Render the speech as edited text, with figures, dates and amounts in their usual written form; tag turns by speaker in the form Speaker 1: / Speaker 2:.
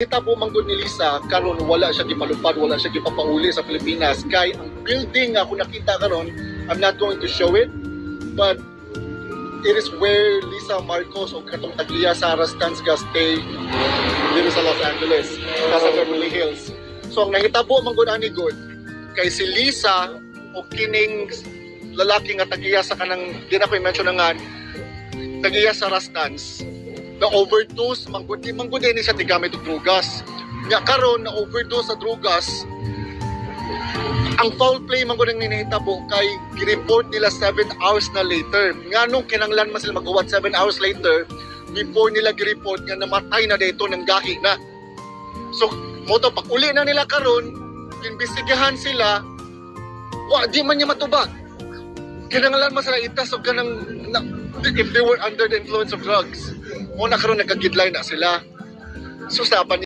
Speaker 1: Hitabo manggod ni Lisa karon wala siya gipalupad, wala siya gipapauli sa Pilipinas kay ang building nga ako nakita karon, I'm not going to show it, but it is where Lisa Marcos o katong tagliya Sara Stanska stay dito sa Los Angeles, sa Beverly Hills. So ang nahitabo manggod ani god kay si Lisa o kining lalaki nga tagiya sa kanang di na ko i-mention nga tagiya sa Rastans na overdose manggod ni siya tigamit og drugas nya karon na overdose sa drugas. Ang foul play manggod ang ninahitabo kay gi-report nila 7 hours na later nganong kinanglan man sila maghuwat 7 hours later before nila gi-report nga namatay na dito ng gahi na. So mo to pag uli na nila karon imbestigahan sila di man niya matubag. Kinanglan man sila itas o kanang if they were under the influence of drugs. Muna karon nagkagidlay na sila. So saban